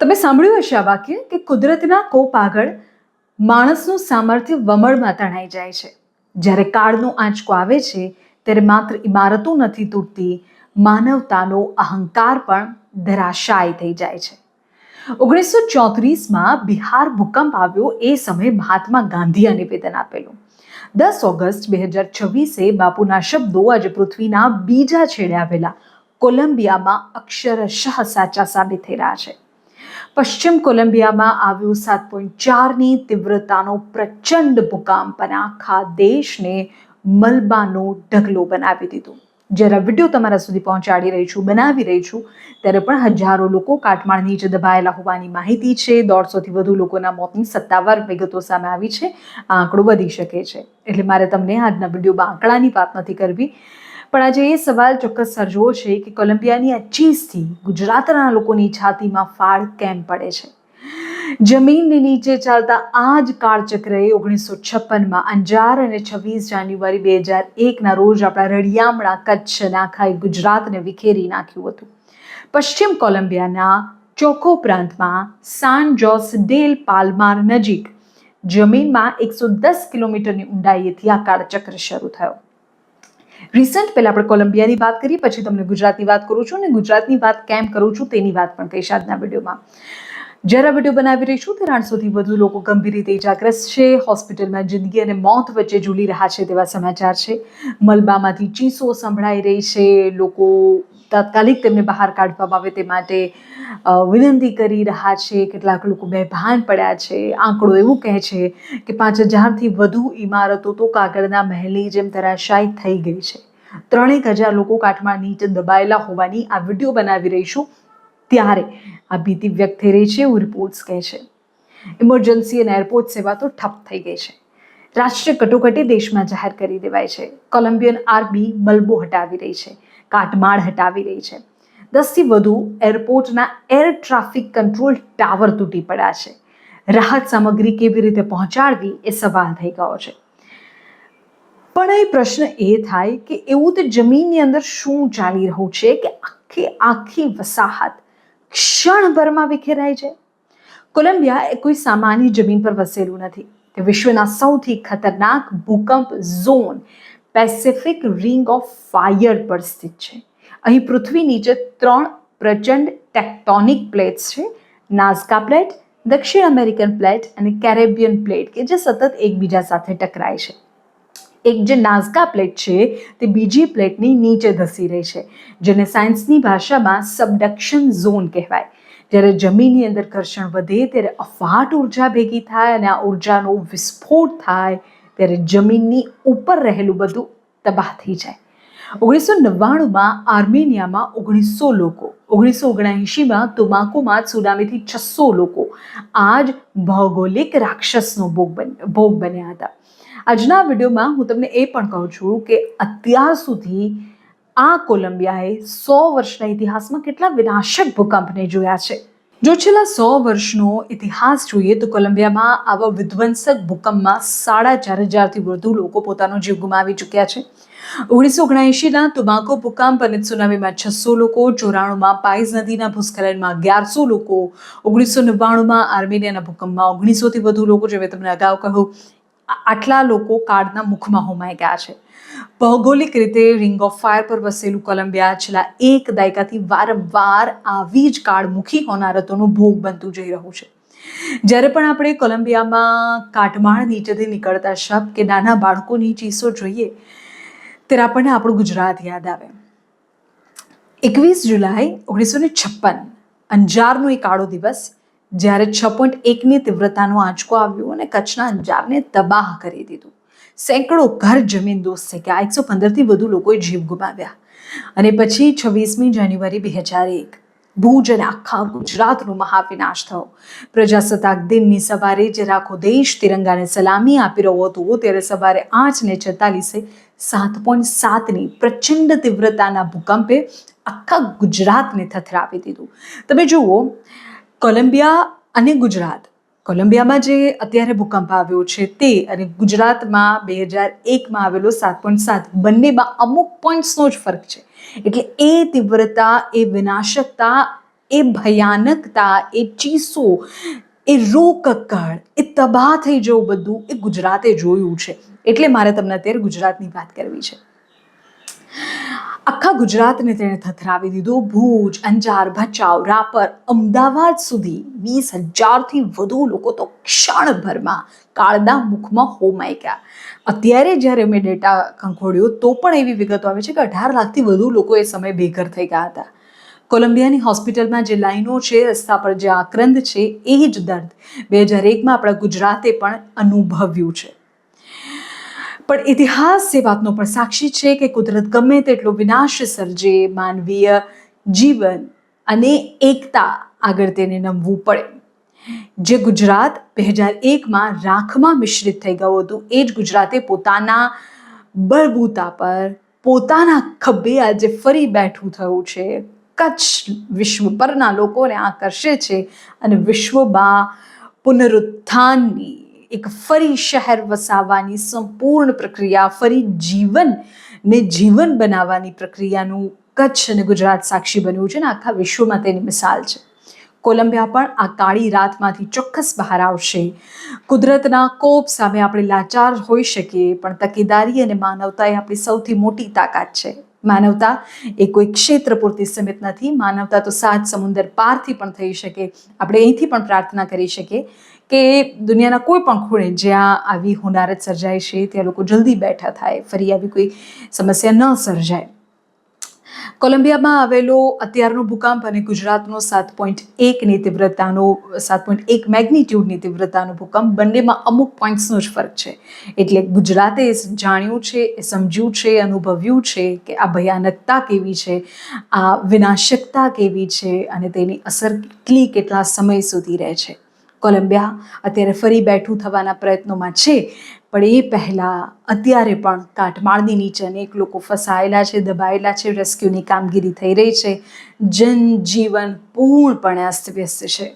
તમે સાંભળ્યું હશે આ વાક્ય કે કુદરતના કોપ આગળ માણસનું સામર્થ્ય વમળમાં તણાઈ જાય છે. જ્યારે કાળનો આંચકો આવે છે ત્યારે માત્ર ઇમારતો નથી તૂટતી, માનવતાનો અહંકાર પણ ધરાશાયી થઈ જાય છે. 1934માં બિહાર ભૂકંપ આવ્યો એ સમયે મહાત્મા ગાંધીએ નિવેદન આપેલું. 10 ઓગસ્ટ 2026 બાપુના શબ્દો આજે પૃથ્વીના બીજા છેડે આવેલા કોલંબિયામાં અક્ષરશઃ સાચા સાબિત થઈ રહ્યા છે. પશ્ચિમ કોલંબિયામાં આવ્યું 7.4ની તીવ્રતાનો પ્રચંડ ભૂકંપ અને આખા દેશને મલબાનો ઢગલો બનાવી દીધો. જ્યારે વિડીયો તમારા સુધી પહોંચાડી રહી છું, બનાવી રહી છું, ત્યારે પણ હજારો લોકો કાટમાળ નીચે દબાયેલા હોવાની માહિતી છે. 150થી વધુ લોકોના મોતની સત્તાવાર વિગતો સામે આવી છે. આ આંકડો વધી શકે છે. એટલે મારે તમને આજના વિડીયોમાં આંકડાની વાત નથી કરવી, પણ આજે એ સવાલ ચોક્કસ સર્જવો છે કે કોલંબિયાની આ ચીઝથી ગુજરાતના લોકોની છાતીમાં ફાળ કેમ પડે છે. જમીનની નીચે ચાલતા આ જ કાળચક્રએ 1956માં અંજાર અને 26 જાન્યુઆરી 2001ના રોજ આપણા રળિયામણા કચ્છ અને આખા ગુજરાતને વિખેરી નાખ્યું હતું. પશ્ચિમ કોલંબિયાના ચોકો પ્રાંતમાં સાન જોસ ડેલ પાલ્માર નજીક જમીનમાં 110 કિલોમીટરની ઊંડાઈએથી આ કાળચક્ર શરૂ થયો. રિસન્ટ પહેલા આપણે કોલંબિયાની વાત કરીએ, પછી તમને ગુજરાતની વાત કરું છું, અને ગુજરાતની વાત કેમ કરું છું તેની વાત પણ કહીશ આજના વિડીયોમાં. જ્યારે આ વિડીયો બનાવી રહી છું ત્યારે 800થી વધુ લોકો ગંભીર રીતે ઇજાગ્રસ્ત છે. હોસ્પિટલમાં જિંદગી અને મોત વચ્ચે ઝૂલી રહ્યા છે તેવા સમાચાર છે. મલબામાંથી ચીસો સંભળાઈ રહી છે. લોકો તાત્કાલિક તેમને બહાર કાઢવામાં આવે તે માટે વિનંતી કરી રહ્યા છે. કેટલાક લોકો બેભાન પડ્યા છે. આંકડો એવું કહે છે કે 5000થી વધુ ઇમારતો તો કાગળના મહેલની જેમ ધરાશાયી થઈ ગઈ છે. 3000 લોકો કાટમાળ નીચે દબાયેલા હોવાની આ વિડીયો બનાવી રહી છું ત્યારે આ ભીતિ વ્યક્ત થઈ રહી છે એવું રિપોર્ટ્સ કહે છે. ઇમરજન્સી અને એરપોર્ટ સેવા તો ઠપ થઈ ગઈ છે. રાષ્ટ્રીય કટોકટી દેશમાં જાહેર કરી દેવાય છે. કોલંબિયન આર્મી મલબો હટાવી રહી છે, કાટમાળ હટાવી રહી છે. 10થી વધુ એરપોર્ટના એર ટ્રાફિક કંટ્રોલ ટાવર તૂટી પડ્યા છે. રાહત સામગ્રી કેવી રીતે પહોંચાડવી એ સવાલ થઈ ગયો છે. પણ એ પ્રશ્ન એ થાય કે એવું તો જમીનની અંદર શું ચાલી રહ્યું છે કે આખી વસાહત ક્ષણભરમાં વિખેરાય છે. કોલંબિયા એ કોઈ સામાન્ય જમીન પર વસેલું નથી. તે વિશ્વના સૌથી ખતરનાક ભૂકંપ zone Pacific ring of fire પર સ્થિત છે. અહીં પૃથ્વી નીચે 3 પ્રચંડ ટેક્ટોનિક પ્લેટ્સ છે: નાઝકા પ્લેટ, દક્ષિણ અમેરિકન પ્લેટ અને કેરેબિયન પ્લેટ, કે જે સતત એકબીજા સાથે ટકરાય છે. એક જે નાઝકા પ્લેટ છે તે બીજી પ્લેટની નીચે ધસી રહી છે, જેને સાયન્સની ભાષામાં સબડક્શન ઝોન કહેવાય. જ્યારે જમીનની અંદર ઘર્ષણ વધે ત્યારે અફાટ ઉર્જા ભેગી થાય અને આ ઉર્જાનો વિસ્ફોટ થાય ત્યારે જમીનની ઉપર રહેલું બધું તબાહ થઈ જાય. 1999માં આર્મેનિયામાં 1900 લોકો, 1979માં તુમાકોમાં સુનામીથી 600 લોકો આ જ ભૌગોલિક રાક્ષસનો ભોગ બન્યા હતા. આજના વિડીયોમાં હું તમને એ પણ કહું છું કે અત્યાર સુધી આ કોલંબિયાએ 100 વર્ષના ઇતિહાસમાં કેટલા વિનાશક ભૂકંપને જોયા છે. જો છેલ્લા 100 વર્ષનો ઇતિહાસ જોઈએ તો કોલંબિયામાં આવા વિધ્વંસક ભૂકંપમાં 4500થી વધુ લોકો પોતાનો જીવ ગુમાવી ચૂક્યા છે. 1979ના તુમાકો ભૂકંપ અને સુનામીમાં 600 લોકો, 94માં પાઇઝ નદીના ભૂસ્ખલનમાં 1100 લોકો, 1999માં આર્મેનિયાના ભૂકંપમાં 1900થી વધુ લોકો, જે મેં તમને અગાઉ કહ્યું, આટલા લોકો કાળના મુખમાં હોમાઈ ગયા છે. ભૌગોલિક રીતે રિંગ ઓફ ફાયર પર વસેલું કોલંબિયા છેલ્લા એક દાયકાથી વારંવાર આવી જ કાળમુખી હોનારતોનો ભોગ બનતું જઈ રહ્યું છે. જ્યારે પણ આપણે કોલંબિયામાં કાટમાળ નીચેથી નીકળતા શબ કે નાના બાળકોની ચીસો જોઈએ ત્યારે આપણને આપણું ગુજરાત યાદ આવે. 21 જુલાઈ 1956 અંજારનો એક કાળો દિવસ, જ્યારે 6.1ની તીવ્રતાનો આંચકો આવ્યો અને કચ્છના અંજારને તબાહ કરી દીધું. સેંકડો ઘર જમીનદોસ્ત થઈ ગયા. 115થી વધુ લોકોએ જીવ ગુમાવ્યા. અને પછી 26મી જાન્યુઆરી 2001 ભુજ અને આખા ગુજરાતનો મહાવિનાશ થયો. પ્રજાસત્તાક દિનની સવારે જ્યારે આખો દેશ તિરંગાને સલામી આપી રહ્યો હતો ત્યારે સવારે 8:46 7.7ની પ્રચંડ તીવ્રતાના ભૂકંપે આખા ગુજરાતને થથરાવી દીધું. તમે જુઓ, કોલંબિયા અને ગુજરાત, કોલંબિયામાં જે અત્યારે ભૂકંપ આવ્યો છે તે અને ગુજરાતમાં 2001માં આવેલો 7.7, બંનેમાં અમુક પોઈન્ટ્સનો જ ફરક છે. એટલે એ તીવ્રતા, એ વિનાશકતા એ ભયાનકતા, એ ચીસો, એ રોકકળ, એ તબાહ થઈ જવું બધું એ ગુજરાતે જોયું છે. એટલે મારે તમને અત્યારે ગુજરાતની વાત કરવી છે. આખા ગુજરાતને તેણે થથરાવી દીધું. ભુજ, અંજાર, ભચાઉ, રાપર, અમદાવાદ સુધી 20,000થી વધુ લોકો તો ક્ષણભરમાં કાળના મુખમાં હોમાઈ ગયા. અત્યારે જ્યારે મેં ડેટા ખંખોળ્યો તો પણ એવી વિગતો આવે છે કે 18 લાખથી વધુ લોકો એ સમયે બેઘર થઈ ગયા હતા. કોલંબિયાની હોસ્પિટલમાં જે લાઈનો છે, રસ્તા પર જે આક્રંદ છે, એ જ દર્દ 2001માં આપણા ગુજરાતે પણ અનુભવ્યું છે. પણ ઇતિહાસ એ વાતનો પણ સાક્ષી છે કે કુદરત ગમે તેટલો વિનાશ સર્જે, માનવીય જીવન અને એકતા આગળ તેને નમવું પડે. જે ગુજરાત 2001માં રાખમાં મિશ્રિત થઈ ગયું હતું, એ જ ગુજરાતે પોતાના બળબૂતા પર, પોતાના ખભે આજે ફરી બેઠું થયું છે. કચ્છ વિશ્વ પરના લોકોને આકર્ષે છે અને વિશ્વમાં પુનરુત્થાનની એક ફરી શહેર વસાવવાની સંપૂર્ણ પ્રક્રિયા, ફરી જીવન બનાવવાની પ્રક્રિયાનું કચ્છ અને ગુજરાત સાક્ષી બન્યું છે અને આખા વિશ્વમાં તેની મિસાલ છે. કોલંબિયા પણ આ કાળી રાતમાંથી ચોક્કસ બહાર આવશે. કુદરતના કોપ સામે આપણે લાચાર હોઈ શકીએ, પણ તકેદારી અને માનવતા એ આપણી સૌથી મોટી તાકાત છે. માનવતા એ કોઈ ક્ષેત્ર પૂરતી સીમિત નથી. માનવતા તો 7 સમુદ્ર પારથી પણ થઈ શકે. આપણે અહીંથી પણ પ્રાર્થના કરી શકીએ કે દુનિયાના કોઈ પણ ખૂણે જ્યાં આવી હોનારત સર્જાય છે ત્યાં લોકો જલ્દી બેઠા થાય, ફરી આવી કોઈ સમસ્યા ન સર્જાય. કોલંબિયામાં આવેલો અત્યારનો ભૂકંપ અને ગુજરાતનો 7.1ની તીવ્રતાનો 7.1 મેગ્નિટ્યુડની તીવ્રતાનો ભૂકંપ, બંનેમાં અમુક પોઈન્ટ્સનો જ ફરક છે. એટલે ગુજરાતે જાણ્યું છે, એ સમજ્યું છે, અનુભવ્યું છે કે આ ભયાનકતા કેવી છે, આ વિનાશકતા કેવી છે અને તેની અસર કેટલા સમય સુધી રહે છે. કોલંબિયા અત્યારે ફરી બેઠું થવાના પ્રયત્નોમાં છે, પણ એ પહેલાં અત્યારે પણ કાટમાળની નીચે અનેક લોકો ફસાયેલા છે, દબાયેલા છે, રેસ્ક્યુની કામગીરી થઈ રહી છે. જનજીવન પૂર્ણપણે અસ્તવ્યસ્ત છે.